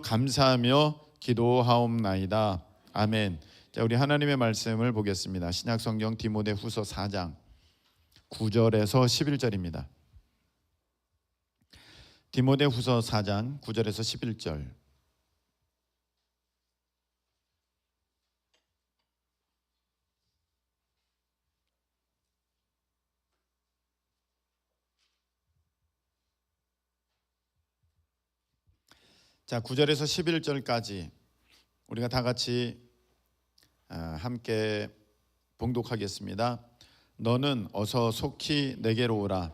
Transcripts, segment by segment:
감사하며 기도하옵나이다. 아멘. 자, 우리 하나님의 말씀을 보겠습니다. 신약성경 디모데후서 4장 9절에서 11절입니다. 디모데후서 4장 9절에서 11절. 자, 9절에서 11절까지 우리가 다 같이 함께 봉독하겠습니다. 너는 어서 속히 내게로 오라.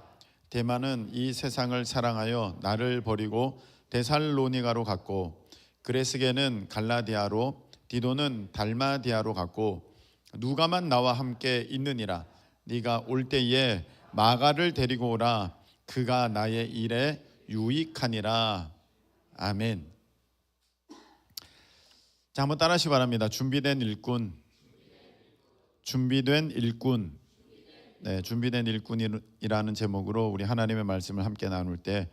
데마는 이 세상을 사랑하여 나를 버리고 데살로니가로 갔고, 그레스게는 갈라디아로, 디도는 달마디아로 갔고, 누가만 나와 함께 있느니라. 네가 올 때에 마가를 데리고 오라. 그가 나의 일에 유익하니라. 아멘. 자, 한번 따라하시기 바랍니다. 준비된 일꾼. 준비된 일꾼. 네, 준비된 일꾼이라는 제목으로 우리 하나님의 말씀을 함께 나눌 때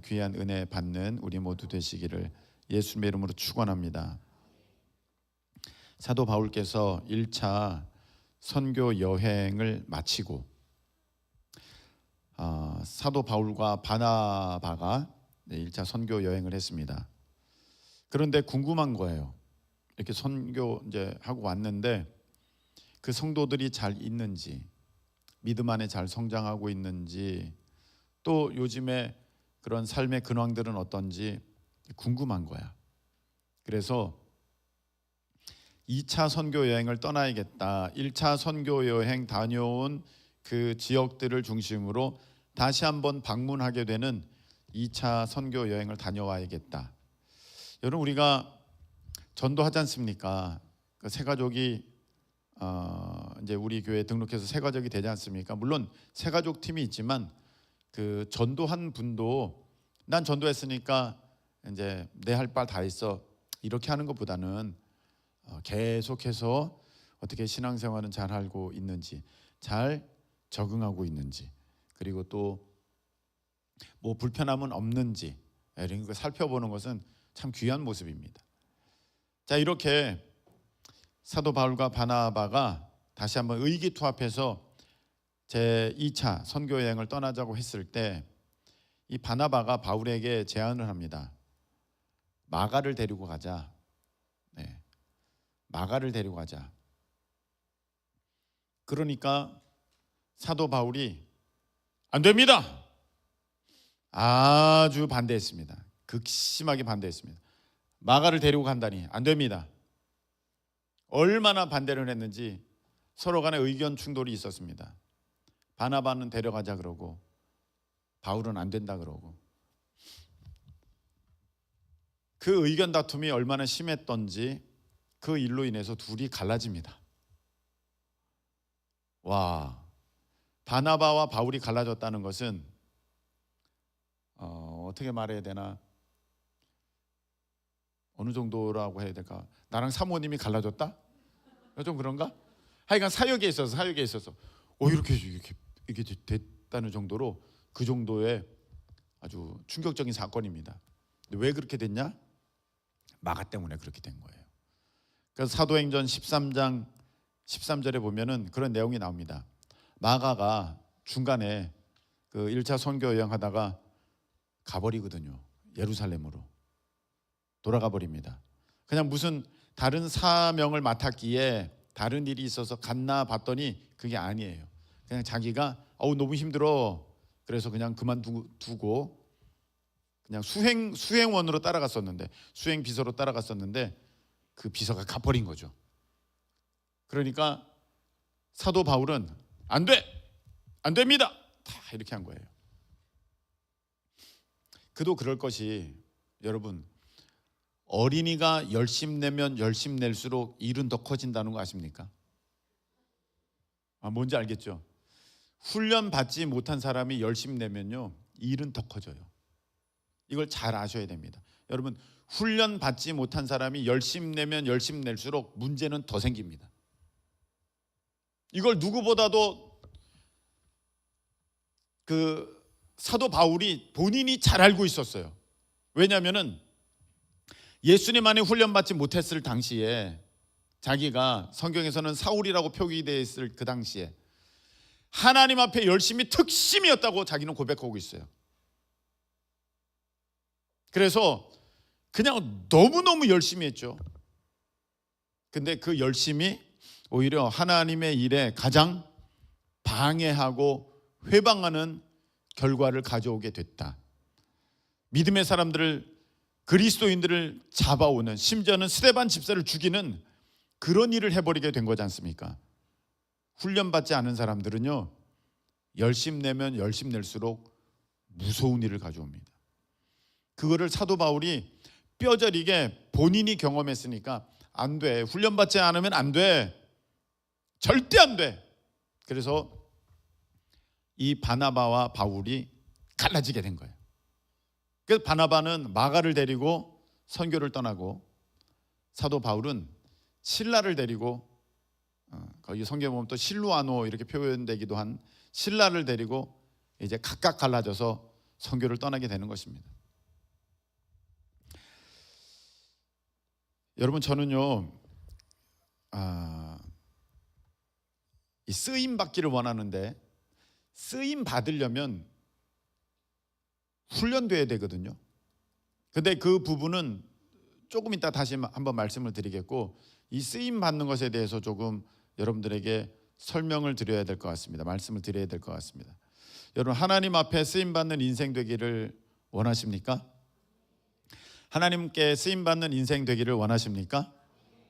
귀한 은혜 받는 우리 모두 되시기를 예수님의 이름으로 축원합니다. 사도 바울께서 1차 선교 여행을 마치고 사도 바울과 바나바가 1차 선교 여행을 했습니다. 그런데 궁금한 거예요. 이렇게 선교 이제 하고 왔는데 그 성도들이 잘 있는지, 믿음 안에 잘 성장하고 있는지, 또 요즘에 그런 삶의 근황들은 어떤지 궁금한 거야. 그래서 2차 선교 여행을 떠나야겠다. 1차 선교 여행 다녀온 그 지역들을 중심으로 다시 한번 방문하게 되는 2차 선교 여행을 다녀와야겠다. 여러분, 우리가 전도하지 않습니까? 그 새가족이 이제 우리 교회에 등록해서 새가족이 되지 않습니까? 물론 새가족 팀이 있지만 그 전도한 분도 난 전도했으니까 이제 내 할 바 다 했어 이렇게 하는 것보다는 계속해서 어떻게 신앙생활은 잘 하고 있는지, 잘 적응하고 있는지, 그리고 또 뭐 불편함은 없는지 이런 거 살펴보는 것은 참 귀한 모습입니다. 자, 이렇게 사도 바울과 바나바가 다시 한번 의기투합해서 제 2차 선교 여행을 떠나자고 했을 때 이 바나바가 바울에게 제안을 합니다. 마가를 데리고 가자. 네, 마가를 데리고 가자. 그러니까 사도 바울이 안 됩니다. 아주 반대했습니다. 극심하게 반대했습니다. 마가를 데리고 간다니 안 됩니다. 얼마나 반대를 했는지 서로 간에 의견 충돌이 있었습니다. 바나바는 데려가자 그러고 바울은 안 된다 그러고, 그 의견 다툼이 얼마나 심했던지 그 일로 인해서 둘이 갈라집니다. 와, 바나바와 바울이 갈라졌다는 것은 어떻게 말해야 되나, 어느 정도라고 해야 될까? 나랑 사모님이 갈라졌다? 좀 그런가? 하여간 사역에 있어서 이렇게 됐다는 정도로 그 정도의 아주 충격적인 사건입니다. 근데 왜 그렇게 됐냐? 마가 때문에 그렇게 된 거예요. 그래서 사도행전 13장 13절에 보면은 그런 내용이 나옵니다. 마가가 중간에 그 1차 선교 여행하다가 가버리거든요. 예루살렘으로 돌아가 버립니다. 그냥 무슨 다른 사명을 맡았기에 다른 일이 있어서 갔나 봤더니 그게 아니에요. 그냥 자기가 너무 힘들어. 그래서 그냥 그만두고 그냥 수행원으로 따라갔었는데, 수행 비서로 따라갔었는데 그 비서가 가버린 거죠. 그러니까 사도 바울은 안 됩니다. 다 이렇게 한 거예요. 그도 그럴 것이, 여러분, 어린이가 열심 내면 열심 낼수록 일은 더 커진다는 거 아십니까? 뭔지 알겠죠? 훈련 받지 못한 사람이 열심 내면요 일은 더 커져요. 이걸 잘 아셔야 됩니다. 여러분, 훈련 받지 못한 사람이 열심 내면 열심 낼수록 문제는 더 생깁니다. 이걸 누구보다도 그 사도 바울이 본인이 잘 알고 있었어요. 왜냐하면은 예수님 안에 훈련받지 못했을 당시에, 자기가 성경에서는 사울이라고 표기되어 있을 그 당시에 하나님 앞에 열심이 특심이었다고 자기는 고백하고 있어요. 그래서 그냥 너무너무 열심히 했죠. 근데 그 열심이 오히려 하나님의 일에 가장 방해하고 회방하는 결과를 가져오게 됐다. 믿음의 사람들을, 그리스도인들을 잡아오는, 심지어는 스데반 집사를 죽이는 그런 일을 해버리게 된 거지 않습니까? 훈련받지 않은 사람들은요, 열심 내면 열심 낼수록 무서운 일을 가져옵니다. 그거를 사도 바울이 뼈저리게 본인이 경험했으니까 안 돼, 훈련받지 않으면 안 돼, 절대 안 돼. 그래서 이 바나바와 바울이 갈라지게 된 거예요. 그래서 바나바는 마가를 데리고 선교를 떠나고, 사도 바울은 실라를 데리고, 거기 성경에 보면 또 실루아노 이렇게 표현되기도 한 실라를 데리고 이제 각각 갈라져서 선교를 떠나게 되는 것입니다. 여러분, 저는요, 이 쓰임 받기를 원하는데, 쓰임 받으려면 훈련돼야 되거든요. 근데 그 부분은 조금 이따 다시 한번 말씀을 드리겠고, 이 쓰임 받는 것에 대해서 조금 여러분들에게 설명을 드려야 될 것 같습니다. 말씀을 드려야 될 것 같습니다. 여러분, 하나님 앞에 쓰임 받는 인생 되기를 원하십니까? 하나님께 쓰임 받는 인생 되기를 원하십니까?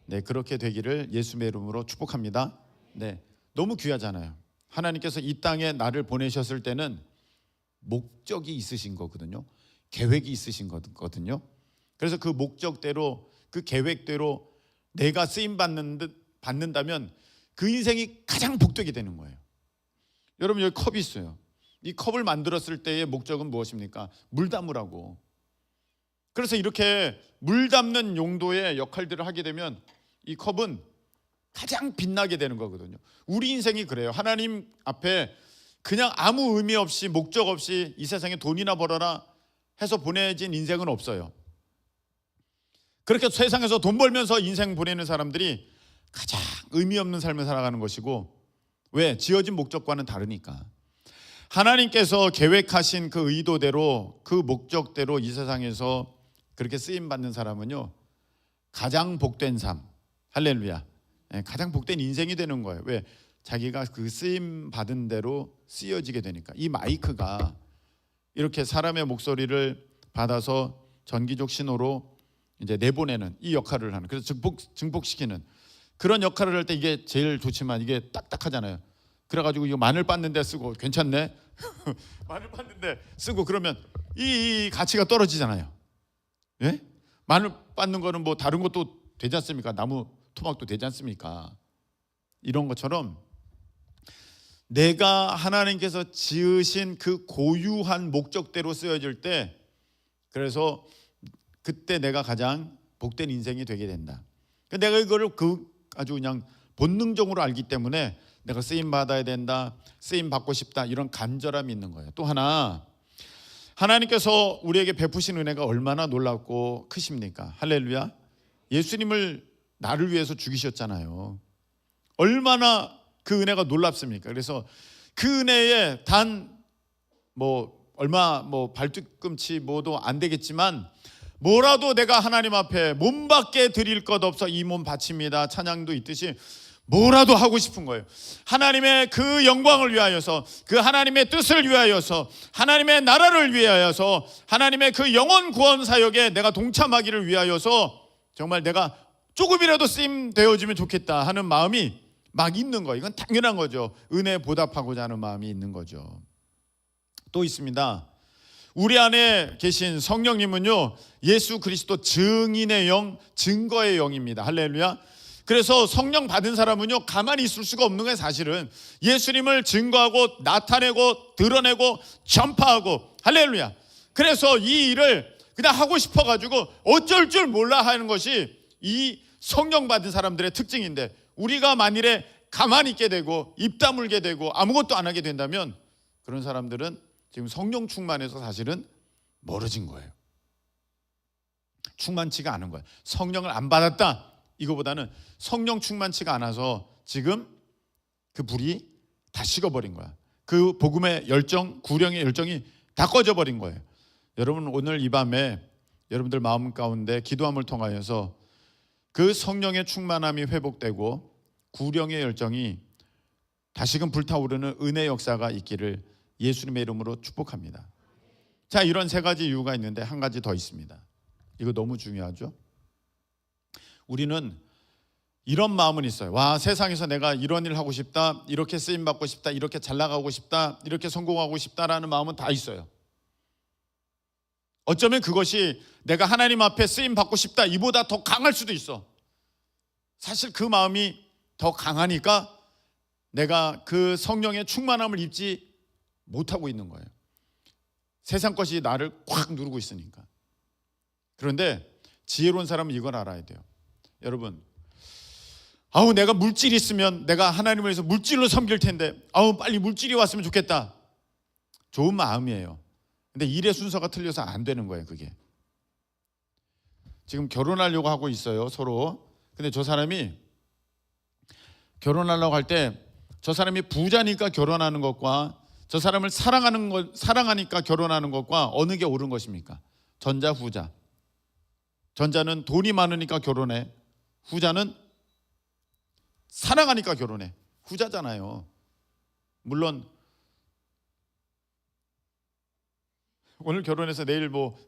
네, 그렇게 되기를 예수의 이름으로 축복합니다. 네, 너무 귀하잖아요. 하나님께서 이 땅에 나를 보내셨을 때는 목적이 있으신 거거든요. 계획이 있으신 거거든요. 그래서 그 목적대로, 그 계획대로 내가 쓰임 받는다면 그 인생이 가장 복되게 되는 거예요. 여러분, 여기 컵이 있어요. 이 컵을 만들었을 때의 목적은 무엇입니까? 물 담으라고. 그래서 이렇게 물 담는 용도의 역할들을 하게 되면 이 컵은 가장 빛나게 되는 거거든요. 우리 인생이 그래요. 하나님 앞에 그냥 아무 의미 없이, 목적 없이 이 세상에 돈이나 벌어라 해서 보내진 인생은 없어요. 그렇게 세상에서 돈 벌면서 인생 보내는 사람들이 가장 의미 없는 삶을 살아가는 것이고, 왜? 지어진 목적과는 다르니까. 하나님께서 계획하신 그 의도대로, 그 목적대로 이 세상에서 그렇게 쓰임받는 사람은요, 가장 복된 삶, 할렐루야, 가장 복된 인생이 되는 거예요. 왜? 자기가 그 쓰임 받은 대로 쓰여지게 되니까. 이 마이크가 이렇게 사람의 목소리를 받아서 전기적 신호로 이제 내보내는 이 역할을 하는, 그래서 증폭시키는 그런 역할을 할 때 이게 제일 좋지만 이게 딱딱하잖아요. 그래가지고 이거 마늘 빻는 데 쓰고 괜찮네 마늘 빻는 데 쓰고 그러면 이 가치가 떨어지잖아요. 예? 마늘 빻는 거는 뭐 다른 것도 되지 않습니까? 나무 토막도 되지 않습니까? 이런 것처럼 내가 하나님께서 지으신 그 고유한 목적대로 쓰여질 때, 그래서 그때 내가 가장 복된 인생이 되게 된다. 내가 이거를 아주 그냥 본능적으로 알기 때문에 내가 쓰임 받아야 된다, 쓰임 받고 싶다, 이런 간절함이 있는 거예요. 또 하나, 하나님께서 우리에게 베푸신 은혜가 얼마나 놀랍고 크십니까? 할렐루야. 예수님을 나를 위해서 죽이셨잖아요. 얼마나 그 은혜가 놀랍습니까? 그래서 그 은혜에 단 얼마 발뒤꿈치 뭐도 안 되겠지만, 뭐라도 내가 하나님 앞에 몸밖에 드릴 것 없어 이 몸 바칩니다, 찬양도 있듯이 뭐라도 하고 싶은 거예요. 하나님의 그 영광을 위하여서, 그 하나님의 뜻을 위하여서, 하나님의 나라를 위하여서, 하나님의 그 영혼 구원 사역에 내가 동참하기를 위하여서 정말 내가 조금이라도 쓰임 되어지면 좋겠다 하는 마음이 막 있는 거예요. 이건 당연한 거죠. 은혜에 보답하고자 하는 마음이 있는 거죠. 또 있습니다. 우리 안에 계신 성령님은요, 예수 그리스도 증인의 영, 증거의 영입니다. 할렐루야. 그래서 성령 받은 사람은요, 가만히 있을 수가 없는 거예요. 사실은 예수님을 증거하고 나타내고 드러내고 전파하고, 할렐루야. 그래서 이 일을 그냥 하고 싶어가지고 어쩔 줄 몰라 하는 것이 이 성령 받은 사람들의 특징인데, 우리가 만일에 가만히 있게 되고 입 다물게 되고 아무것도 안 하게 된다면 그런 사람들은 지금 성령 충만해서 사실은 멀어진 거예요. 충만치가 않은 거예요. 성령을 안 받았다. 이거보다는 성령 충만치가 않아서 지금 그 불이 다 식어버린 거야. 그 복음의 열정, 구령의 열정이 다 꺼져버린 거예요. 여러분 오늘 이 밤에 여러분들 마음 가운데 기도함을 통하여서 그 성령의 충만함이 회복되고 구령의 열정이 다시금 불타오르는 은혜 역사가 있기를 예수님의 이름으로 축복합니다. 자, 이런 세 가지 이유가 있는데 한 가지 더 있습니다. 이거 너무 중요하죠. 우리는 이런 마음은 있어요. 와, 세상에서 내가 이런 일 하고 싶다, 이렇게 쓰임 받고 싶다, 이렇게 잘 나가고 싶다, 이렇게 성공하고 싶다라는 마음은 다 있어요. 어쩌면 그것이 내가 하나님 앞에 쓰임 받고 싶다 이보다 더 강할 수도 있어. 사실 그 마음이 더 강하니까 내가 그 성령의 충만함을 입지 못하고 있는 거예요. 세상 것이 나를 꽉 누르고 있으니까. 그런데 지혜로운 사람은 이걸 알아야 돼요. 여러분, 아우 내가 물질이 있으면 내가 하나님을 위해서 물질로 섬길 텐데 아우 빨리 물질이 왔으면 좋겠다. 좋은 마음이에요. 근데 일의 순서가 틀려서 안 되는 거예요. 그게 지금 결혼하려고 하고 있어요, 서로. 근데 저 사람이 결혼하려고 할 때 저 사람이 부자니까 결혼하는 것과 저 사람을 사랑하니까 결혼하는 것과 어느 게 옳은 것입니까? 전자, 후자. 전자는 돈이 많으니까 결혼해. 후자는 사랑하니까 결혼해. 후자잖아요. 물론 오늘 결혼해서 내일 뭐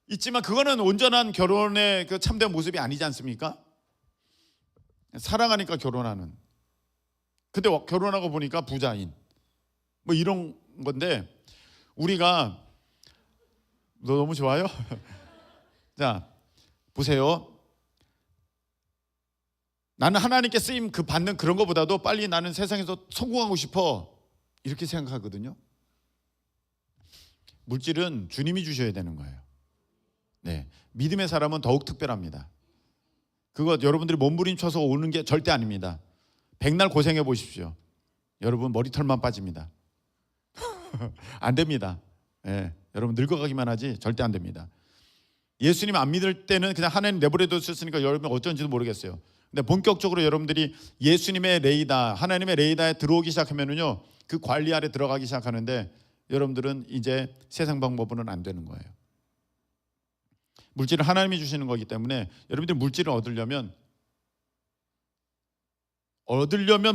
있지만 그거는 온전한 결혼의 그 참된 모습이 아니지 않습니까? 사랑하니까 결혼하는. 근데 결혼하고 보니까 부자인. 뭐 이런 건데 우리가 너무 좋아요? 자, 보세요. 나는 하나님께 쓰임 그 받는 그런 것보다도 빨리 나는 세상에서 성공하고 싶어. 이렇게 생각하거든요. 물질은 주님이 주셔야 되는 거예요. 네, 믿음의 사람은 더욱 특별합니다. 그거 여러분들이 몸부림쳐서 오는 게 절대 아닙니다. 백날 고생해 보십시오. 여러분 머리털만 빠집니다. 안 됩니다. 네, 여러분 늙어가기만 하지 절대 안 됩니다. 예수님 안 믿을 때는 그냥 하나님 내버려 뒀었으니까 여러분 어쩐지도 모르겠어요. 근데 본격적으로 여러분들이 예수님의 레이더, 하나님의 레이더에 들어오기 시작하면은요, 그 관리 아래 들어가기 시작하는데 여러분들은 이제 세상 방법으로는 안 되는 거예요. 물질을 하나님이 주시는 거기 때문에 여러분들이 물질을 얻으려면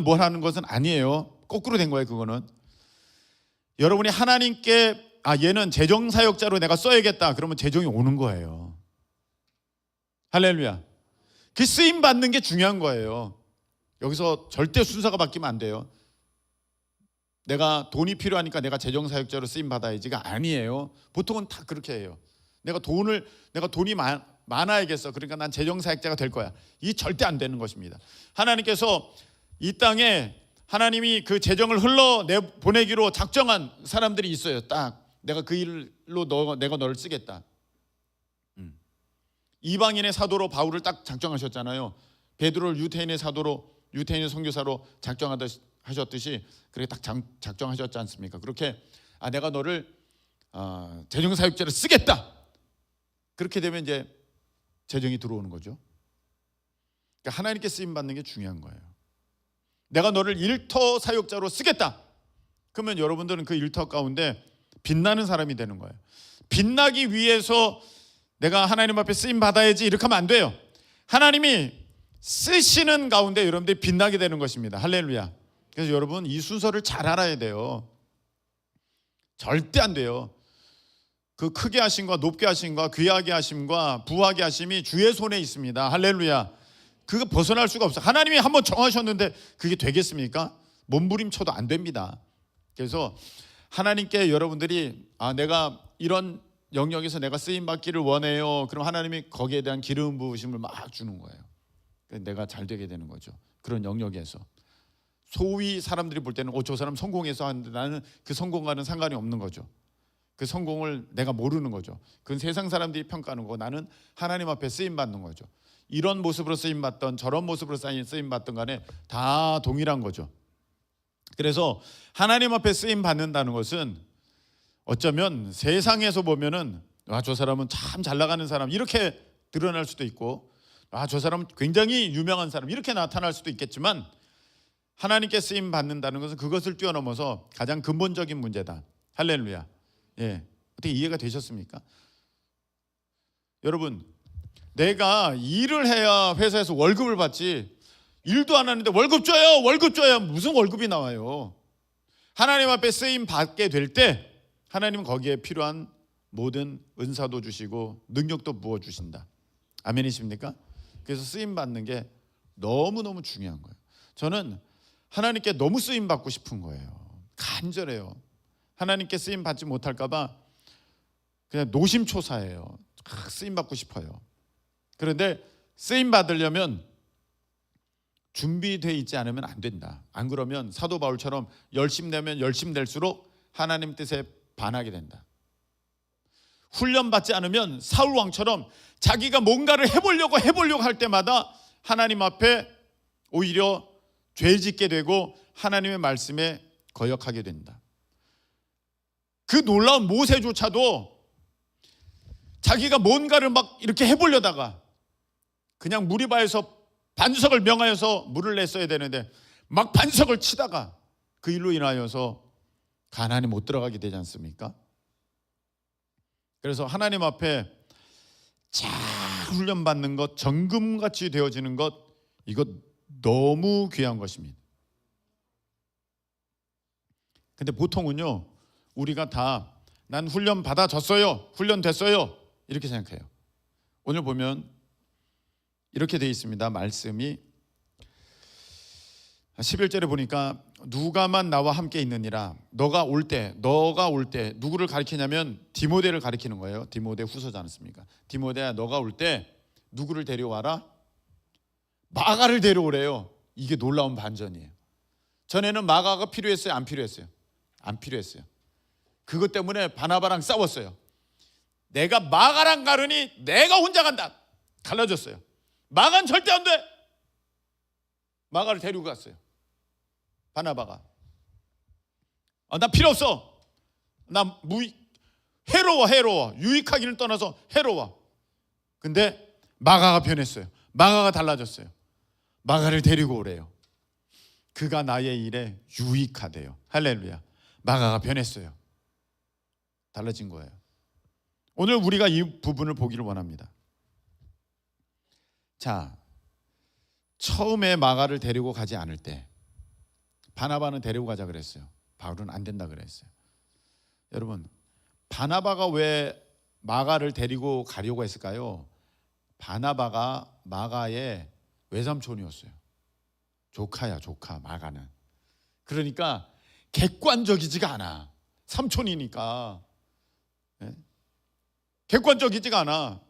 뭘 하는 것은 아니에요. 거꾸로 된 거예요. 그거는 여러분이 하나님께 얘는 재정사역자로 내가 써야겠다 그러면 재정이 오는 거예요. 할렐루야. 그 쓰임 받는 게 중요한 거예요. 여기서 절대 순서가 바뀌면 안 돼요. 내가 돈이 필요하니까 내가 재정사역자로 쓰임 받아야지가 아니에요. 보통은 다 그렇게 해요. 내가 돈이 많아야겠어. 그러니까 난 재정사역자가 될 거야. 이 절대 안 되는 것입니다. 하나님께서 이 땅에 하나님이 그 재정을 흘러보내기로 작정한 사람들이 있어요. 딱 내가 그 일로 내가 너를 쓰겠다. 이방인의 사도로 바울을 딱 작정하셨잖아요. 베드로를 유태인의 사도로, 유태인의 선교사로 작정하셨듯이 그렇게 딱 작정하셨지 않습니까? 그렇게 내가 너를 재정사역자로 쓰겠다. 그렇게 되면 이제 재정이 들어오는 거죠. 그러니까 하나님께 쓰임 받는 게 중요한 거예요. 내가 너를 일터 사역자로 쓰겠다. 그러면 여러분들은 그 일터 가운데 빛나는 사람이 되는 거예요. 빛나기 위해서 내가 하나님 앞에 쓰임 받아야지 이렇게 하면 안 돼요. 하나님이 쓰시는 가운데 여러분들이 빛나게 되는 것입니다. 할렐루야. 그래서 여러분 이 순서를 잘 알아야 돼요. 절대 안 돼요. 그 크게 하심과 높게 하심과 귀하게 하심과 부하게 하심이 주의 손에 있습니다. 할렐루야. 그거 벗어날 수가 없어요. 하나님이 한번 정하셨는데 그게 되겠습니까? 몸부림쳐도 안 됩니다. 그래서 하나님께 여러분들이 내가 이런 영역에서 내가 쓰임 받기를 원해요. 그럼 하나님이 거기에 대한 기름 부으심을 막 주는 거예요. 내가 잘 되게 되는 거죠. 그런 영역에서 소위 사람들이 볼 때는 저 사람 성공해서 하는데 나는 그 성공과는 상관이 없는 거죠. 그 성공을 내가 모르는 거죠. 그건 세상 사람들이 평가하는 거고 나는 하나님 앞에 쓰임 받는 거죠. 이런 모습으로 쓰임 받던 저런 모습으로 쓰임 받던 간에 다 동일한 거죠. 그래서 하나님 앞에 쓰임 받는다는 것은 어쩌면 세상에서 보면은 저 사람은 참 잘 나가는 사람 이렇게 드러날 수도 있고, 저 사람은 굉장히 유명한 사람 이렇게 나타날 수도 있겠지만, 하나님께 쓰임 받는다는 것은 그것을 뛰어넘어서 가장 근본적인 문제다. 할렐루야. 예, 어떻게 이해가 되셨습니까? 여러분, 내가 일을 해야 회사에서 월급을 받지, 일도 안 하는데 월급 줘요, 월급 줘요. 무슨 월급이 나와요? 하나님 앞에 쓰임 받게 될 때 하나님은 거기에 필요한 모든 은사도 주시고 능력도 부어 주신다. 아멘이십니까? 그래서 쓰임 받는 게 너무너무 중요한 거예요. 저는 하나님께 너무 쓰임 받고 싶은 거예요. 간절해요. 하나님께 쓰임 받지 못할까 봐 그냥 노심초사해요. 쓰임 받고 싶어요. 그런데 쓰임 받으려면 준비되어 있지 않으면 안 된다. 안 그러면 사도 바울처럼 열심 내면 열심 낼수록 하나님 뜻에 반하게 된다. 훈련 받지 않으면 사울 왕처럼 자기가 뭔가를 해보려고 할 때마다 하나님 앞에 오히려 죄 짓게 되고 하나님의 말씀에 거역하게 된다. 그 놀라운 모세조차도 자기가 뭔가를 막 이렇게 해보려다가 그냥 무리바에서 반석을 명하여서 물을 냈어야 되는데 막 반석을 치다가 그 일로 인하여서 가나안에 못 들어가게 되지 않습니까? 그래서 하나님 앞에 잘 훈련받는 것, 정금같이 되어지는 것, 이것 너무 귀한 것입니다. 근데 보통은요, 우리가 다 난 훈련 받아졌어요, 훈련 됐어요 이렇게 생각해요. 오늘 보면 이렇게 되어 있습니다. 말씀이 11절에 보니까 누가만 나와 함께 있느니라. 너가 올 때 누구를 가리키냐면 디모데를 가리키는 거예요. 디모데 후서지 않습니까? 디모데야, 너가 올 때 누구를 데려와라? 마가를 데려오래요. 이게 놀라운 반전이에요. 전에는 마가가 필요했어요, 안 필요했어요? 안 필요했어요. 그것 때문에 바나바랑 싸웠어요. 내가 마가랑 가르니 내가 혼자 간다. 갈라졌어요. 마가는 절대 안 돼. 마가를 데리고 갔어요. 바나바가. 나 필요 없어. 나 해로워. 유익하기를 떠나서 해로워. 근데 마가가 변했어요. 마가가 달라졌어요. 마가를 데리고 오래요. 그가 나의 일에 유익하대요. 할렐루야. 마가가 변했어요. 달라진 거예요. 오늘 우리가 이 부분을 보기를 원합니다. 자, 처음에 마가를 데리고 가지 않을 때 바나바는 데리고 가자 그랬어요. 바울은 안 된다 그랬어요. 여러분, 바나바가 왜 마가를 데리고 가려고 했을까요? 바나바가 마가의 외삼촌이었어요. 조카야, 조카. 마가는. 그러니까 객관적이지가 않아. 삼촌이니까. 네? 객관적이지가 않아.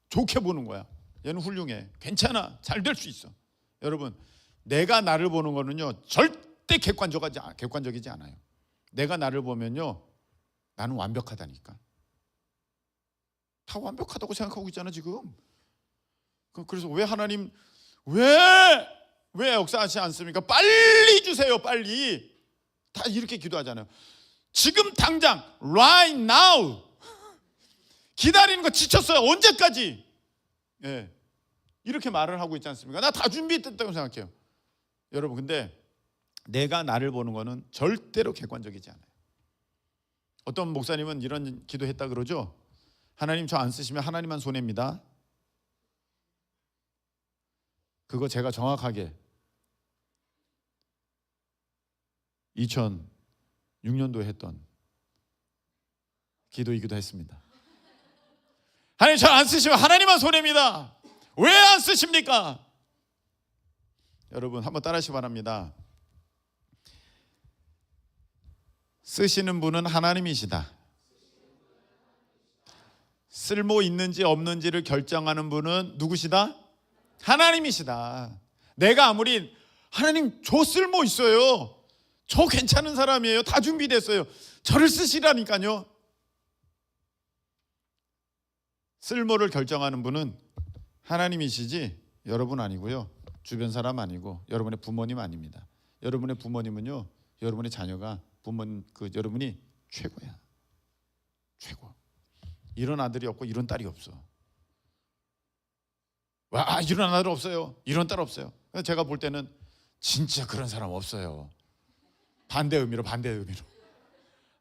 좋게 보는 거야. 얘는 훌륭해. 괜찮아. 잘 될 수 있어. 여러분, 내가 나를 보는 거는요, 절대 객관적이지 않아요. 내가 나를 보면요, 나는 완벽하다니까. 다 완벽하다고 생각하고 있잖아 지금. 그래서 왜 하나님 왜 역사하지 않습니까? 빨리 주세요, 빨리. 다 이렇게 기도하잖아요. 지금 당장 right now. 기다리는 거 지쳤어요. 언제까지? 예, 이렇게 말을 하고 있지 않습니까? 나 다 준비됐다고 생각해요. 여러분, 근데 내가 나를 보는 거는 절대로 객관적이지 않아요. 어떤 목사님은 이런 기도했다 그러죠. 하나님, 저 안 쓰시면 하나님만 손해입니다. 그거 제가 정확하게 2006년도에 했던 기도이기도 했습니다. 하나님, 저 안 쓰시면 하나님만 손해입니다. 왜 안 쓰십니까? 여러분, 한번 따라하시기 바랍니다. 쓰시는 분은 하나님이시다. 쓸모 있는지 없는지를 결정하는 분은 누구시다? 하나님이시다. 내가 아무리 하나님 저 쓸모 있어요, 저 괜찮은 사람이에요, 다 준비됐어요, 저를 쓰시라니까요. 쓸모를 결정하는 분은 하나님이시지 여러분 아니고요, 주변 사람 아니고 여러분의 부모님 아닙니다. 여러분의 부모님은요, 여러분의 자녀가 여러분이 최고야. 최고. 이런 아들이 없고 이런 딸이 없어. 와, 이런 아들 없어요. 이런 딸 없어요. 제가 볼 때는 진짜 그런 사람 없어요. 반대 의미로.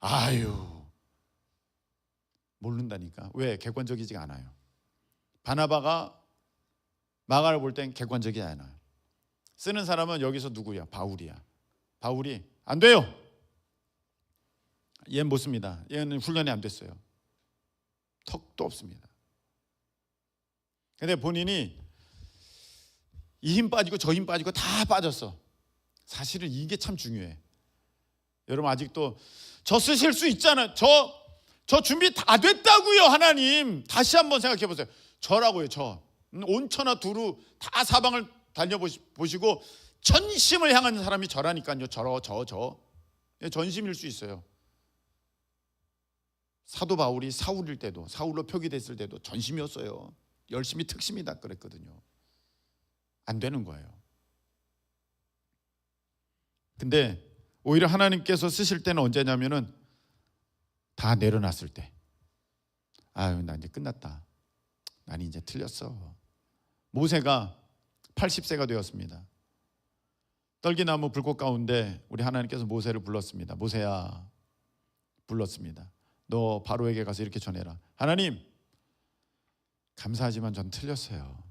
아유, 모른다니까. 왜? 객관적이지가 않아요. 바나바가 마가를 볼 땐 객관적이지 않아요. 쓰는 사람은 여기서 누구야? 바울이야. 바울이 안 돼요. 얘는 못 씁니다. 얘는 훈련이 안 됐어요. 턱도 없습니다. 근데 본인이 이 힘 빠지고 저 힘 빠지고 다 빠졌어. 사실은 이게 참 중요해. 여러분 아직도 저 쓰실 수 있잖아요. 저 준비 다 됐다고요. 하나님 다시 한번 생각해 보세요. 저라고요. 저 온천하 두루 다 사방을 달려보시고 전심을 향한 사람이 저라니까요. 저 전심일 수 있어요. 사도 바울이 사울일 때도, 사울로 표기됐을 때도 전심이었어요. 열심히 특심이다 그랬거든요. 안 되는 거예요. 근데 오히려 하나님께서 쓰실 때는 언제냐면은 다 내려놨을 때. 아유, 나 이제 끝났다. 난 이제 틀렸어. 모세가 80세가 되었습니다. 떨기나무 불꽃 가운데 우리 하나님께서 모세를 불렀습니다. 모세야, 불렀습니다. 너 바로에게 가서 이렇게 전해라. 하나님, 감사하지만 전 틀렸어요.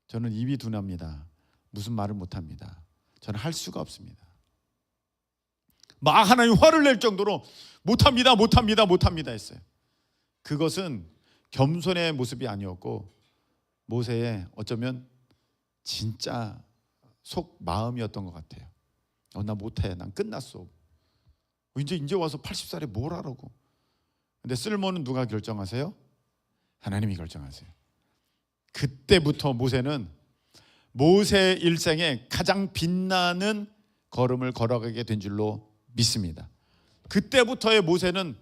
저는 입이 둔합니다. 무슨 말을 못합니다. 저는 할 수가 없습니다. 막 하나님 화를 낼 정도로 못합니다 했어요. 그것은 겸손의 모습이 아니었고 모세의 어쩌면 진짜 속 마음이었던 것 같아요. 나 못해. 난 끝났어. 이제 와서 80살에 뭘 하라고. 근데 쓸모는 누가 결정하세요? 하나님이 결정하세요. 그때부터 모세는 모세의 일생에 가장 빛나는 걸음을 걸어가게 된 줄로 믿습니다. 그때부터의 모세는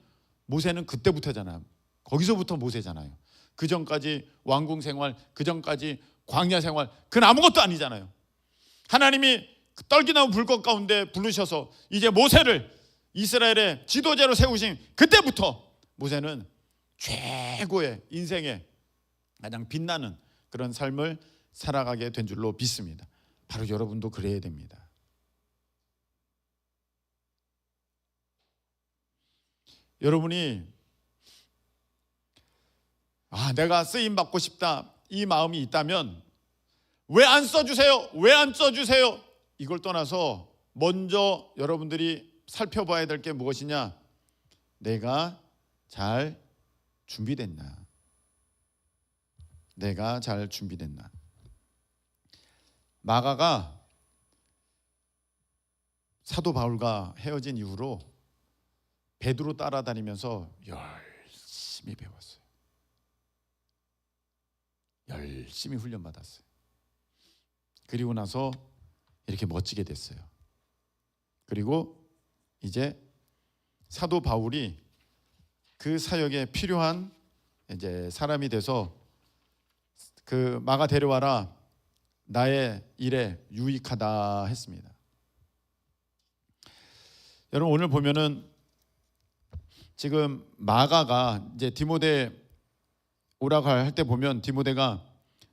그때부터잖아요. 거기서부터 모세잖아요. 그 전까지 왕궁 생활, 그 전까지 광야 생활, 그건 아무것도 아니잖아요. 하나님이 떨기나무 불꽃 가운데 부르셔서 이제 모세를 이스라엘의 지도자로 세우신 그때부터 모세는 최고의 인생의 가장 빛나는 그런 삶을 살아가게 된 줄로 믿습니다. 바로 여러분도 그래야 됩니다. 여러분이 내가 쓰임 받고 싶다 이 마음이 있다면 왜 안 써주세요? 왜 안 써주세요? 이걸 떠나서 먼저 여러분들이 살펴봐야 될 게 무엇이냐? 내가 잘 준비됐나? 내가 잘 준비됐나? 마가가 사도 바울과 헤어진 이후로 베드로 따라다니면서 열심히 배웠어요. 열심히 훈련받았어요. 그리고 나서 이렇게 멋지게 됐어요. 그리고 이제 사도 바울이 그 사역에 필요한 이제 사람이 돼서 그 마가 데려와라. 나의 일에 유익하다 했습니다. 여러분 오늘 보면은 지금 마가가 이제 디모데 오라고 할 때 보면 디모데가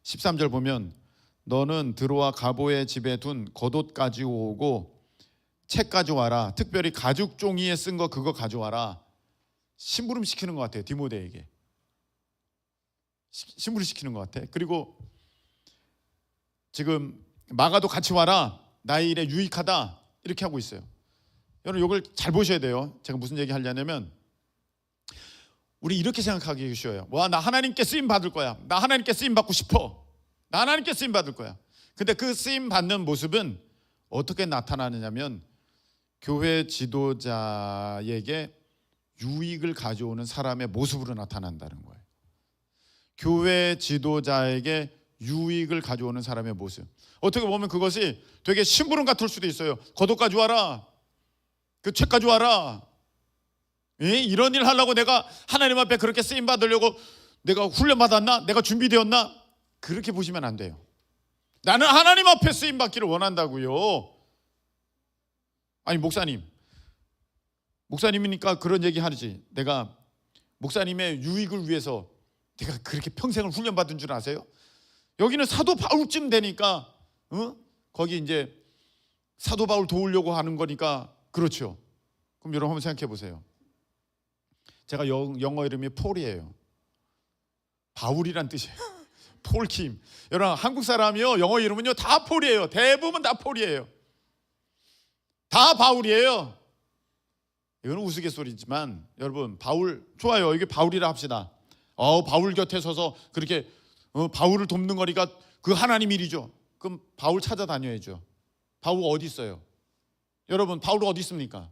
13절 보면 너는 드로아 가보의 집에 둔 겉옷 가져오고 책 가져와라. 특별히 가죽 종이에 쓴 거 그거 가져와라. 심부름 시키는 것 같아요. 디모데에게 심부름 시키는 것 같아. 그리고 지금 마가도 같이 와라. 나의 일에 유익하다 이렇게 하고 있어요. 여러분 이걸 잘 보셔야 돼요. 제가 무슨 얘기 하려냐면 우리 이렇게 생각하기 쉬워요. 나 하나님께 쓰임 받을 거야. 나 하나님께 쓰임 받고 싶어. 나 하나님께 쓰임 받을 거야. 근데 그 쓰임 받는 모습은 어떻게 나타나느냐면 교회 지도자에게 유익을 가져오는 사람의 모습으로 나타난다는 거예요. 교회 지도자에게 유익을 가져오는 사람의 모습. 어떻게 보면 그것이 되게 심부름 같을 수도 있어요. 겉옷 가져와라. 그 책 가져와라. 이런 일 하려고 내가 하나님 앞에 그렇게 쓰임 받으려고 내가 훈련 받았나? 내가 준비되었나? 그렇게 보시면 안 돼요. 나는 하나님 앞에 쓰임 받기를 원한다고요. 아니 목사님이니까 그런 얘기 하지. 내가 목사님의 유익을 위해서 내가 그렇게 평생을 훈련받은 줄 아세요? 여기는 사도 바울쯤 되니까 거기 이제 사도 바울 도우려고 하는 거니까 그렇죠. 그럼 여러분 한번 생각해 보세요. 제가 영어 이름이 폴이에요. 바울이란 뜻이에요. 폴킴. 여러분 한국 사람이요 영어 이름은요 다 폴이에요. 대부분 다 폴이에요. 다 바울이에요. 이거는 우스갯소리지만 여러분 바울 좋아요. 이게 바울이라 합시다. 바울 곁에 서서 그렇게 바울을 돕는 거니까 그 하나님 일이죠. 그럼 바울 찾아다녀야죠. 바울 어디 있어요? 여러분 바울 어디 있습니까?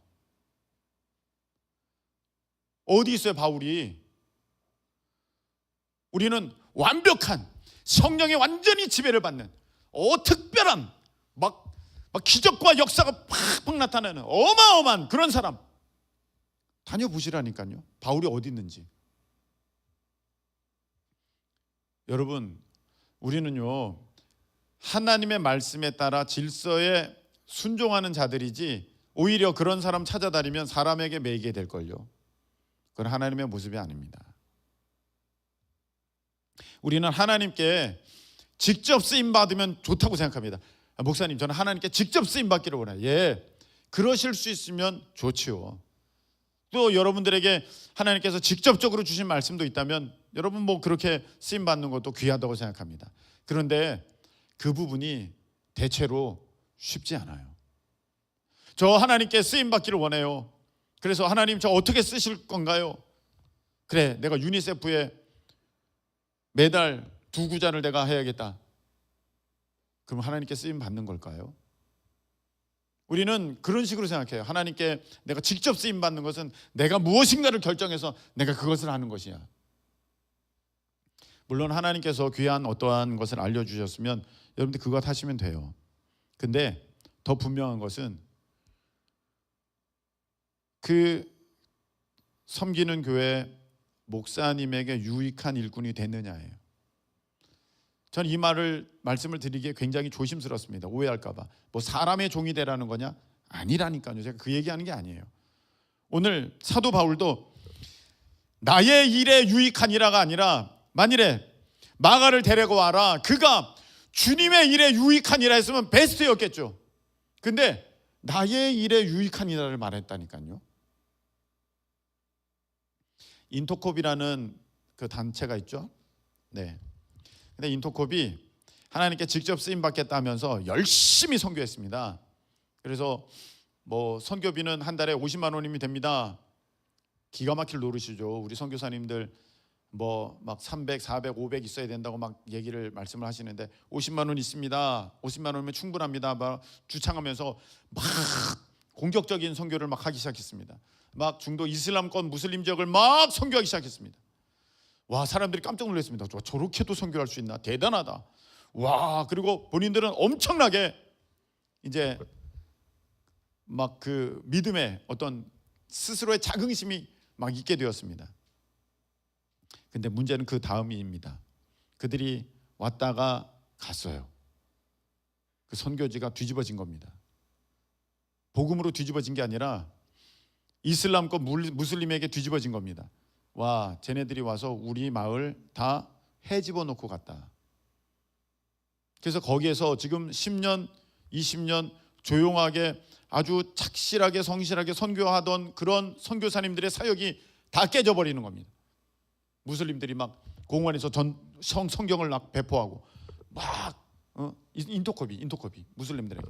어디 있어요 바울이? 우리는 완벽한 성령의 완전히 지배를 받는 특별한 막 기적과 역사가 팍팍 나타나는 어마어마한 그런 사람 다녀보시라니까요. 바울이 어디 있는지. 여러분 우리는요 하나님의 말씀에 따라 질서에 순종하는 자들이지 오히려 그런 사람 찾아다니면 사람에게 매이게 될걸요. 그건 하나님의 모습이 아닙니다. 우리는 하나님께 직접 쓰임받으면 좋다고 생각합니다. 목사님 저는 하나님께 직접 쓰임받기를 원해요. 예, 그러실 수 있으면 좋지요. 또 여러분들에게 하나님께서 직접적으로 주신 말씀도 있다면 여러분 뭐 그렇게 쓰임받는 것도 귀하다고 생각합니다. 그런데 그 부분이 대체로 쉽지 않아요. 저 하나님께 쓰임받기를 원해요. 그래서 하나님 저 어떻게 쓰실 건가요? 그래 내가 유니세프에 매달 2구자를 내가 해야겠다. 그럼 하나님께 쓰임 받는 걸까요? 우리는 그런 식으로 생각해요. 하나님께 내가 직접 쓰임 받는 것은 내가 무엇인가를 결정해서 내가 그것을 하는 것이야. 물론 하나님께서 귀한 어떠한 것을 알려주셨으면 여러분들 그것 하시면 돼요. 근데 더 분명한 것은 그 섬기는 교회 목사님에게 유익한 일꾼이 됐느냐예요. 저는 이 말씀을 드리기에 굉장히 조심스럽습니다. 오해할까 봐. 뭐 사람의 종이 되라는 거냐? 아니라니까요. 제가 그 얘기하는 게 아니에요. 오늘 사도 바울도 나의 일에 유익한 이라가 아니라 만일에 마가를 데리고 와라. 그가 주님의 일에 유익한 이라 했으면 베스트였겠죠. 근데 나의 일에 유익한 이라를 말했다니까요. 인토콥이라는 그 단체가 있죠. 네. 근데 인토콥이 하나님께 직접 쓰임 받겠다면서 열심히 선교했습니다. 그래서 뭐 선교비는 한 달에 50만 원이면 됩니다. 기가 막힐 노릇이죠. 우리 선교사님들 뭐 막 300, 400, 500 있어야 된다고 막 말씀을 하시는데 50만 원 있습니다. 50만 원이면 충분합니다. 막 주창하면서 막 공격적인 선교를 막 하기 시작했습니다. 막 중도 이슬람권 무슬림 지역을 막 선교하기 시작했습니다. 와, 사람들이 깜짝 놀랐습니다. 저렇게도 선교할 수 있나? 대단하다. 와, 그리고 본인들은 엄청나게 이제 막 그 믿음의 어떤 스스로의 자긍심이 막 있게 되었습니다. 근데 문제는 그 다음입니다. 그들이 왔다가 갔어요. 그 선교지가 뒤집어진 겁니다. 복음으로 뒤집어진 게 아니라 이슬람권 무슬림에게 뒤집어진 겁니다. 와, 쟤네들이 와서 우리 마을 다 해집어 놓고 갔다. 그래서 거기에서 지금 10년, 20년 조용하게 아주 착실하게 성실하게 선교하던 그런 선교사님들의 사역이 다 깨져버리는 겁니다. 무슬림들이 막 공원에서 성경을 막 배포하고 막 인토콥이 무슬림들에게.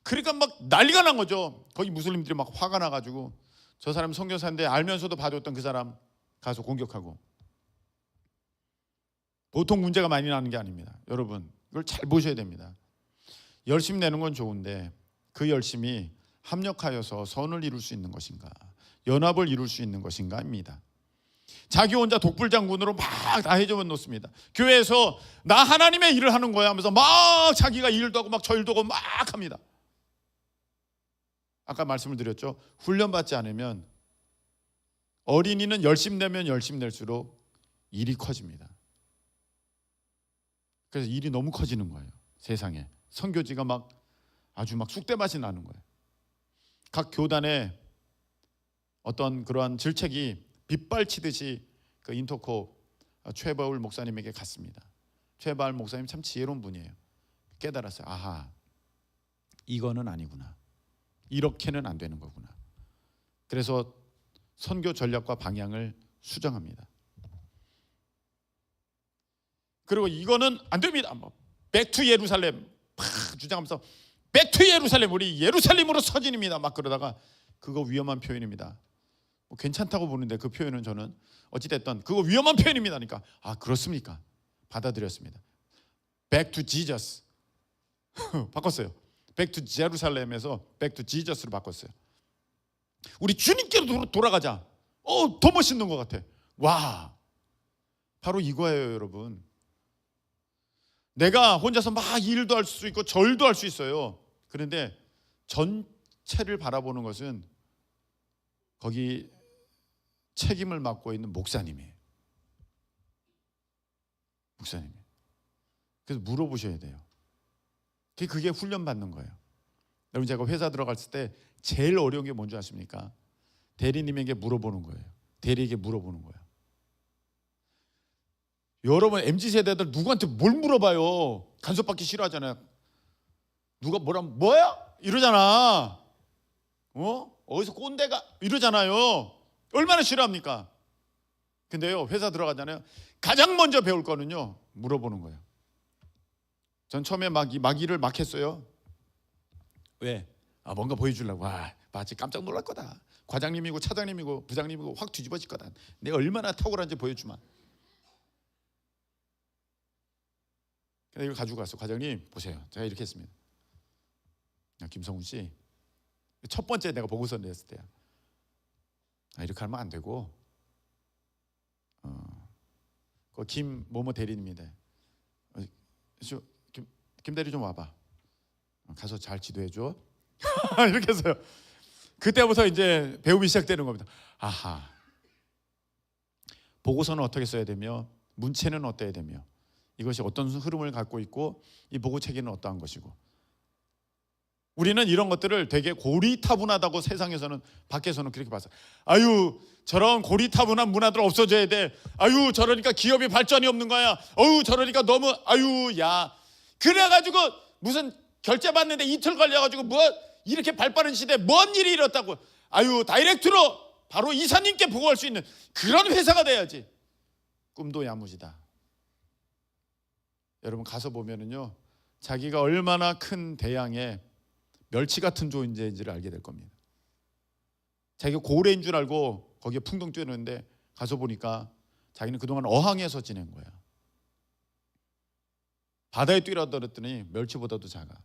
그러니까 막 난리가 난 거죠. 거기 무슬림들이 막 화가 나가지고 저 사람 선교사인데 알면서도 봐줬던 그 사람 가서 공격하고. 보통 문제가 많이 나는 게 아닙니다. 여러분 이걸 잘 보셔야 됩니다. 열심 내는 건 좋은데 그 열심이 합력하여서 선을 이룰 수 있는 것인가, 연합을 이룰 수 있는 것인가입니다. 자기 혼자 독불장군으로 막 다 해집어 놓습니다. 교회에서 나 하나님의 일을 하는 거야 하면서 막 자기가 일도 하고 막 저 일도 하고 막 합니다. 아까 말씀을 드렸죠. 훈련받지 않으면 어린이는 열심 내면 열심 낼수록 일이 커집니다. 그래서 일이 너무 커지는 거예요. 세상에 선교지가 막 아주 막 쑥대밭이 나는 거예요. 각 교단에 어떤 그러한 질책이 빗발치듯이 그 인터코 최바울 목사님에게 갔습니다. 최바울 목사님 참 지혜로운 분이에요. 깨달았어요. 아하, 이거는 아니구나. 이렇게는 안 되는 거구나. 그래서 선교 전략과 방향을 수정합니다. 그리고 이거는 안 됩니다. 백투 예루살렘 팍 주장하면서 백투 예루살렘, 우리 예루살렘으로 서진입니다. 막 그러다가 그거 위험한 표현입니다. 괜찮다고 보는데 그 표현은 저는 어찌됐든 그거 위험한 표현입니다. 그러니까 아, 그렇습니까? 받아들였습니다. Back to Jesus 바꿨어요. Back to 제루살렘에서 Back to Jesus로 바꿨어요. 우리 주님께로 돌아가자. 더 멋있는 것 같아. 와, 바로 이거예요, 여러분. 내가 혼자서 막 일도 할 수 있고 절도 할 수 있어요. 그런데 전체를 바라보는 것은 거기 책임을 맡고 있는 목사님이에요. 목사님이. 그래서 물어보셔야 돼요. 그게 훈련받는 거예요. 여러분, 제가 회사 들어갔을 때 제일 어려운 게 뭔지 아십니까? 대리님에게 물어보는 거예요. 대리에게 물어보는 거예요. 여러분, MZ세대들 누구한테 뭘 물어봐요? 간섭받기 싫어하잖아요. 누가 뭐야? 이러잖아. 어디서 꼰대가 이러잖아요. 얼마나 싫어합니까? 근데요, 회사 들어가잖아요. 가장 먼저 배울 거는요, 물어보는 거예요. 전 처음에 막 일을 막 했어요. 왜? 뭔가 보여주려고. 마치 깜짝 놀랄 거다. 과장님이고 차장님이고 부장님이고 확 뒤집어질 거다. 내가 얼마나 탁월한지 보여주마. 그래서 이걸 가지고 갔어. 과장님 보세요. 제가 이렇게 했습니다. 김성훈 씨, 첫 번째 내가 보고서 냈을 때야. 이렇게 하면 안 되고, 그 김모모 대리님인데, 김 대리 좀 와봐. 가서 잘 지도해줘. 이렇게 했어요. 그때부터 이제 배움이 시작되는 겁니다. 아하, 보고서는 어떻게 써야 되며, 문체는 어때야 되며, 이것이 어떤 흐름을 갖고 있고, 이 보고 체계는 어떠한 것이고. 우리는 이런 것들을 되게 고리타분하다고 세상에서는, 밖에서는 그렇게 봤어요. 아유, 저런 고리타분한 문화들 없어져야 돼. 아유, 저러니까 기업이 발전이 없는 거야. 저러니까 너무, 야. 그래가지고 무슨 결제 받는데 이틀 걸려가지고 뭐 이렇게 발 빠른 시대에 뭔 일이 일었다고. 다이렉트로 바로 이사님께 보고할 수 있는 그런 회사가 돼야지. 꿈도 야무지다. 여러분, 가서 보면은요, 자기가 얼마나 큰 대양의 멸치 같은 존재인지를 알게 될 겁니다. 자기가 고래인 줄 알고 거기에 풍덩 뛰었는데 가서 보니까 자기는 그동안 어항에서 지낸 거야. 바다에 뛰어들었더니 멸치보다도 작아.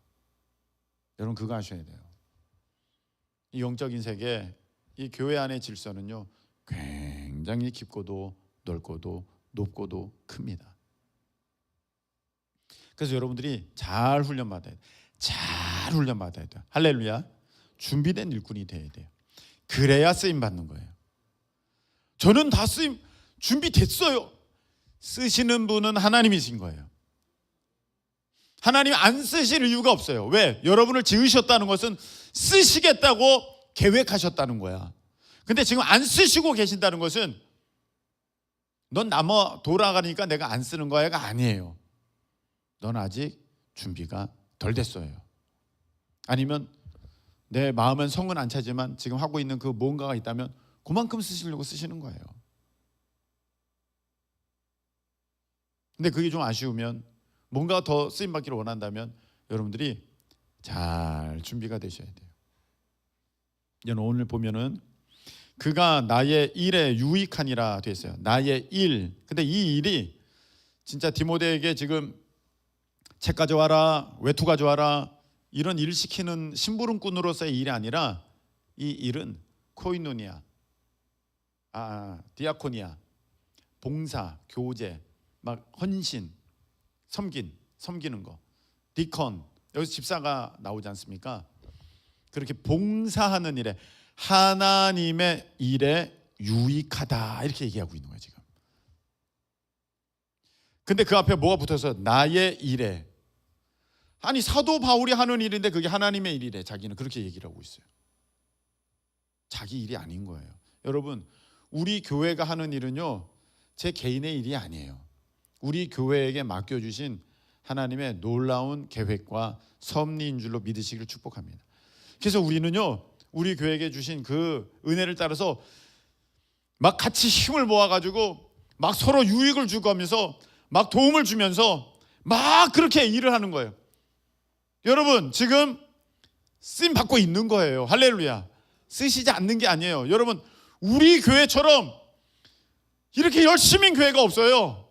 여러분, 그거 아셔야 돼요. 이 영적인 세계, 이 교회 안의 질서는요, 굉장히 깊고도 넓고도 높고도 큽니다. 그래서 여러분들이 잘 훈련받아야 돼요. 잘 훈련받아야 돼요. 할렐루야. 준비된 일꾼이 돼야 돼요. 그래야 쓰임 받는 거예요. 저는 다 쓰임 준비됐어요. 쓰시는 분은 하나님이신 거예요. 하나님이 안 쓰실 이유가 없어요. 왜? 여러분을 지으셨다는 것은 쓰시겠다고 계획하셨다는 거야. 근데 지금 안 쓰시고 계신다는 것은 넌 남아 돌아가니까 내가 안 쓰는 거야가 아니에요. 넌 아직 준비가 덜 됐어요. 아니면 내 마음은 성은 안 차지만 지금 하고 있는 그 뭔가가 있다면 그만큼 쓰시려고 쓰시는 거예요. 근데 그게 좀 아쉬우면, 뭔가 더 쓰임받기를 원한다면 여러분들이 잘 준비가 되셔야 돼요. 오늘 보면은 그가 나의 일에 유익하니라 돼 있어요. 나의 일. 근데 이 일이 진짜 디모데에게 지금 책 가져와라, 외투 가져와라, 이런 일을 시키는 심부름꾼으로서의 일이 아니라 이 일은 코이노니아, 디아코니아, 봉사, 교제, 막 헌신, 섬기는 거, 디컨, 여기서 집사가 나오지 않습니까? 그렇게 봉사하는 일에, 하나님의 일에 유익하다, 이렇게 얘기하고 있는 거예요 지금. 근데 그 앞에 뭐가 붙어서 나의 일에. 아니, 사도 바울이 하는 일인데 그게 하나님의 일이래. 자기는 그렇게 얘기를 하고 있어요. 자기 일이 아닌 거예요. 여러분, 우리 교회가 하는 일은요, 제 개인의 일이 아니에요. 우리 교회에게 맡겨주신 하나님의 놀라운 계획과 섭리인 줄로 믿으시기를 축복합니다. 그래서 우리는요, 우리 교회에게 주신 그 은혜를 따라서 막 같이 힘을 모아가지고 막 서로 유익을 주고 하면서 막 도움을 주면서 막 그렇게 일을 하는 거예요. 여러분, 지금 쓰임 받고 있는 거예요. 할렐루야. 쓰시지 않는 게 아니에요. 여러분, 우리 교회처럼 이렇게 열심인 교회가 없어요.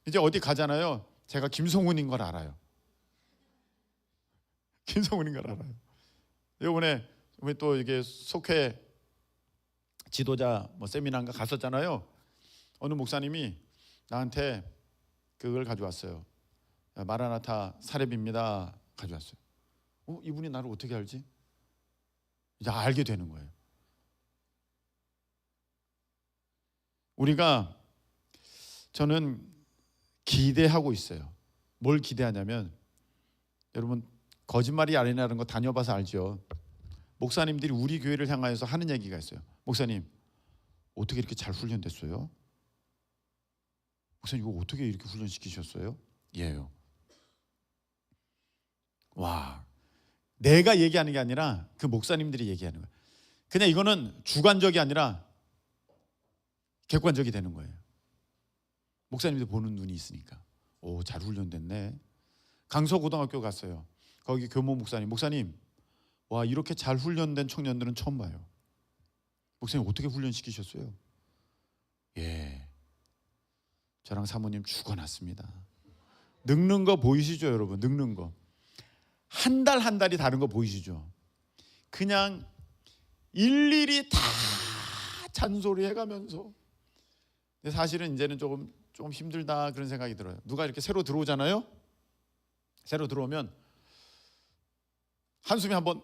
이제 어디 가잖아요. 제가 김성훈인 걸 알아요. 김성훈인 걸 알아요. 이번에 또 이게 속회 지도자 세미나인가 갔었잖아요. 어느 목사님이 나한테 그걸 가져왔어요. 마라나타 사렙입니다. 가져왔어요. 이분이 나를 어떻게 알지? 이제 알게 되는 거예요. 저는 기대하고 있어요. 뭘 기대하냐면, 여러분 거짓말이 아니라는 거 다녀봐서 알죠. 목사님들이 우리 교회를 향하여서 하는 얘기가 있어요. 목사님, 어떻게 이렇게 잘 훈련됐어요? 목사님, 이거 어떻게 이렇게 훈련시키셨어요? 예요. 와, 내가 얘기하는 게 아니라 그 목사님들이 얘기하는 거예요. 그냥 이거는 주관적이 아니라 객관적이 되는 거예요. 목사님들 보는 눈이 있으니까. 오, 잘 훈련됐네. 강서고등학교 갔어요. 거기 교모 목사님, 와, 이렇게 잘 훈련된 청년들은 처음 봐요. 목사님, 어떻게 훈련시키셨어요? 예, 저랑 사모님 죽어났습니다. 늙는 거 보이시죠, 여러분? 늙는 거. 한 달 한 달이 다른 거 보이시죠? 그냥 일일이 다 잔소리 해가면서. 근데 사실은 이제는 조금 힘들다 그런 생각이 들어요. 누가 이렇게 새로 들어오잖아요. 새로 들어오면 한숨이 한번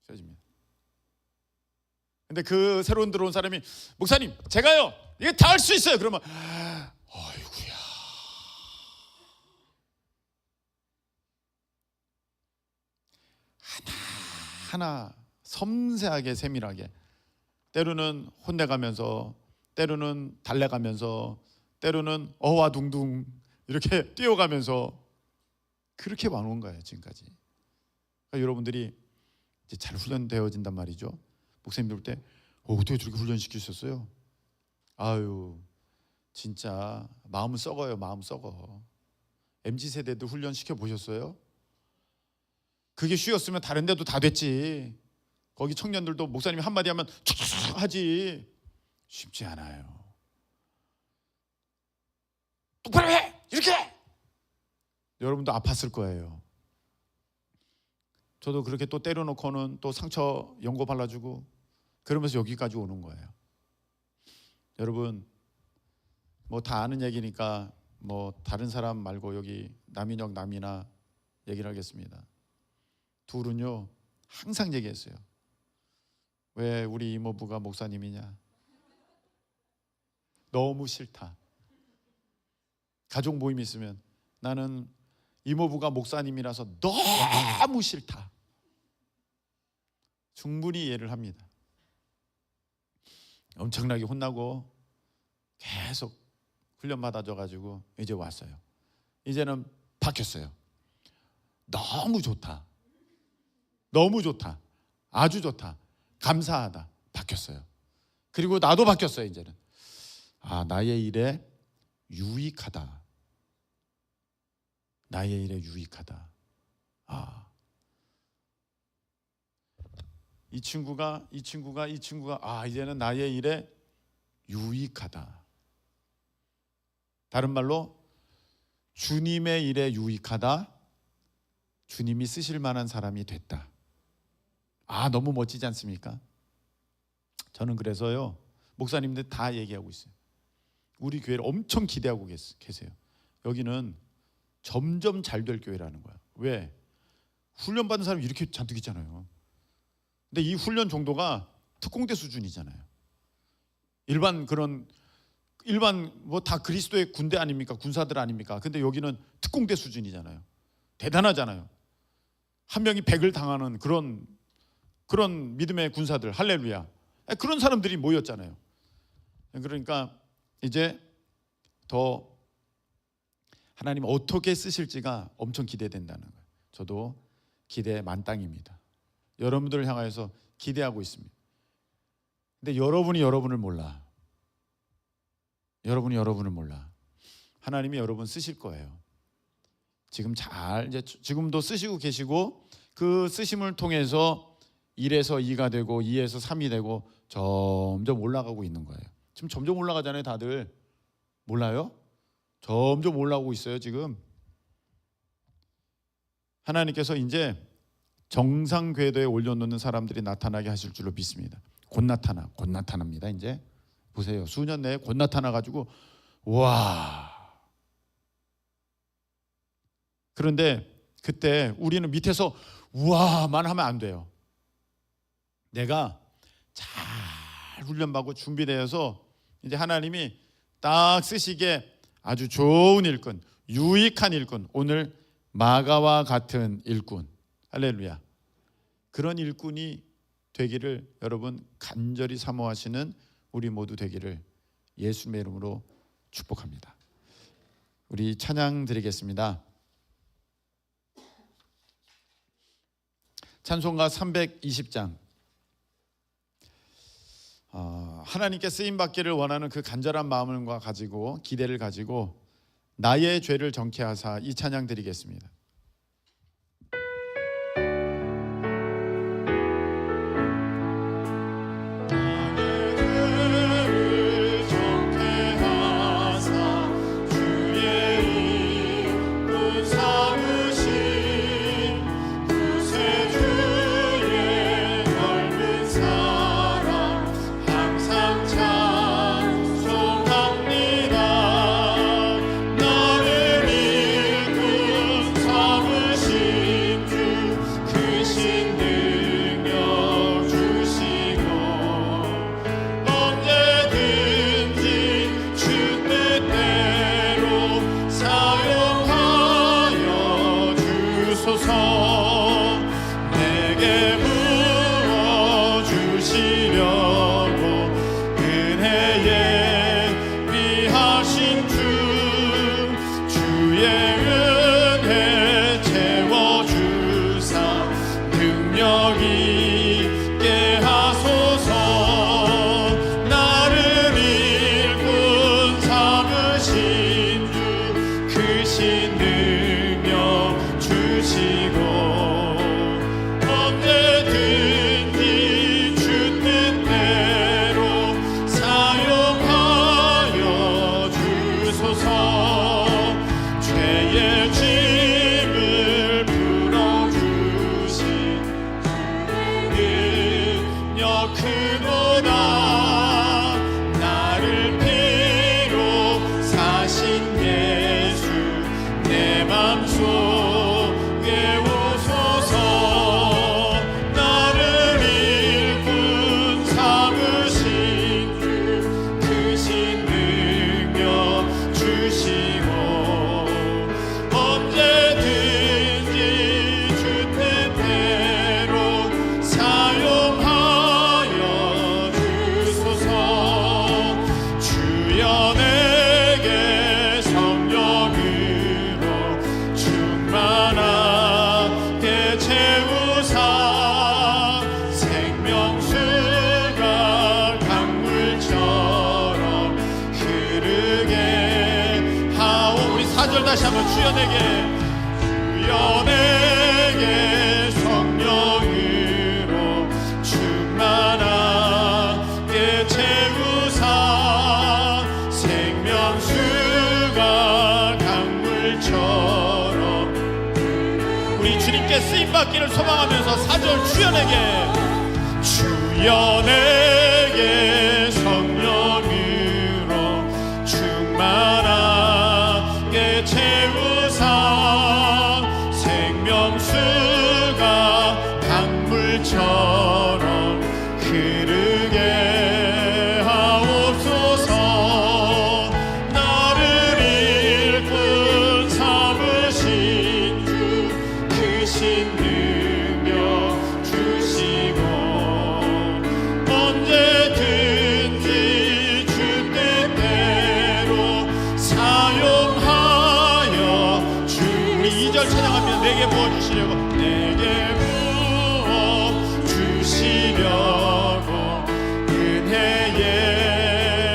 쉬어집니다. 근데 그 새로 들어온 사람이, 목사님, 제가요 이게 다 할 수 있어요. 그러면 아이고야. 하나 섬세하게 세밀하게, 때로는 혼내가면서, 때로는 달래가면서, 때로는 어와둥둥 이렇게 뛰어가면서 그렇게 와놓은 거예요, 지금까지. 그러니까 여러분들이 이제 잘 훈련되어진단 말이죠. 목사님 볼 때 어떻게 저렇게 훈련시키셨어요? 아유, 진짜 마음은 썩어요. 마음 썩어. MZ세대도 훈련시켜 보셨어요? 그게 쉬웠으면 다른 데도 다 됐지. 거기 청년들도 목사님이 한마디 하면 촥촥 하지. 쉽지 않아요. 똑바로 해! 이렇게! 여러분도 아팠을 거예요. 저도 그렇게 또 때려놓고는 또 상처 연고 발라주고 그러면서 여기까지 오는 거예요. 여러분, 다 아는 얘기니까 다른 사람 말고 여기 남인혁 남이나 얘기를 하겠습니다. 둘은요 항상 얘기했어요. 왜 우리 이모부가 목사님이냐? 너무 싫다. 가족 모임 있으면 나는 이모부가 목사님이라서 너무 싫다. 충분히 이해를 합니다. 엄청나게 혼나고 계속 훈련 받아줘가지고 이제 왔어요. 이제는 바뀌었어요. 너무 좋다. 너무 좋다. 아주 좋다. 감사하다. 바뀌었어요. 그리고 나도 바뀌었어요. 이제는 나의 일에 유익하다. 나의 일에 유익하다. 이 친구가 이제는 나의 일에 유익하다. 다른 말로 주님의 일에 유익하다. 주님이 쓰실 만한 사람이 됐다. 너무 멋지지 않습니까? 저는 그래서요 목사님들 다 얘기하고 있어요. 우리 교회를 엄청 기대하고 계세요. 여기는 점점 잘 될 교회라는 거야. 왜? 훈련받은 사람이 이렇게 잔뜩 있잖아요. 근데 이 훈련 정도가 특공대 수준이잖아요. 일반 다 그리스도의 군대 아닙니까? 군사들 아닙니까? 근데 여기는 특공대 수준이잖아요. 대단하잖아요. 한 명이 100을 당하는 그런 믿음의 군사들. 할렐루야. 그런 사람들이 모였잖아요. 그러니까 이제 더 하나님 어떻게 쓰실지가 엄청 기대된다는 거예요. 저도 기대 만땅입니다. 여러분들을 향하여서 기대하고 있습니다. 근데 여러분이 여러분을 몰라. 여러분이 여러분을 몰라. 하나님이 여러분 쓰실 거예요. 지금도 쓰시고 계시고, 그 쓰심을 통해서 1에서 2가 되고 2에서 3이 되고 점점 올라가고 있는 거예요. 지금 점점 올라가잖아요. 다들 몰라요? 점점 올라오고 있어요. 지금 하나님께서 이제 정상 궤도에 올려놓는 사람들이 나타나게 하실 줄로 믿습니다. 곧 나타납니다. 이제 보세요. 수년 내에 곧 나타나가지고 와. 그런데 그때 우리는 밑에서 우와만 하면 안 돼요. 내가 잘 훈련받고 준비되어서 이제 하나님이 딱 쓰시기에 아주 좋은 일꾼, 유익한 일꾼, 오늘 마가와 같은 일꾼, 할렐루야, 그런 일꾼이 되기를 여러분 간절히 사모하시는 우리 모두 되기를 예수님의 이름으로 축복합니다. 우리 찬양 드리겠습니다. 찬송가 320장. 하나님께 쓰임받기를 원하는 그 간절한 마음을 가지고, 기대를 가지고 나의 죄를 정케 하사, 이 찬양 드리겠습니다. 다시 한번 주여 내게 성령으로 충만하게 채우사 생명수가 강물처럼. 우리 주님께 쓰임받기를 소망하면서 4절 주여 내게 성령으로 충만하게 채우사 생명수가 강물처럼 흐르게 하옵소서. 나를 일꾼 삼으신 주 크신 능력 주시고 언제 내게 부어주시려고 은혜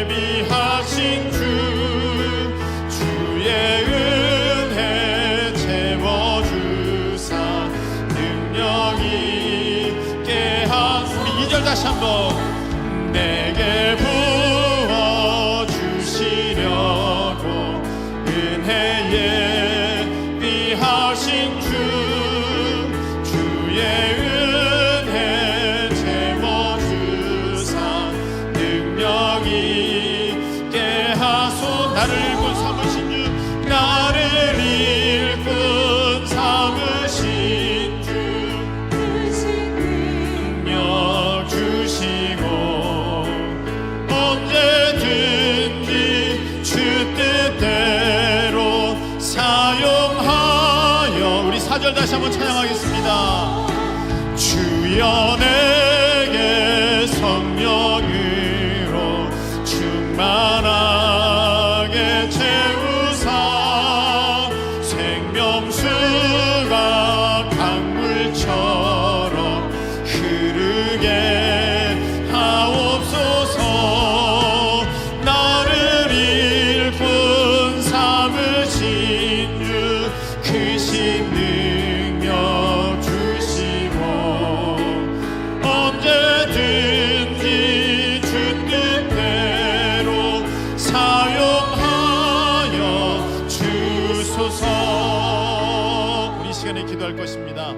예비하신 주의 은혜 채워주사 능력 있게 하소서. 우리 2절 다시 한번 내게 부어주시려고 은혜 예비하신 주의 은혜 채워주사 능력 있게 하소. 나를 일꾼 삼으신 주 나를 일꾼 삼으신 주 능력 주시고 언제든지 주 뜻대로 사용하여. 우리 4절 다시 한번 찬양하겠습니다. 주여 내게 성령으로 충만하게 채우사 생명수가 강물처럼 흐르게 하옵소서. 나를 일꾼 삼으신 주 크신 능력 주시고 언제든지 주 뜻대로 사용하여 주소서. 우리 시간에 기도할 것입니다.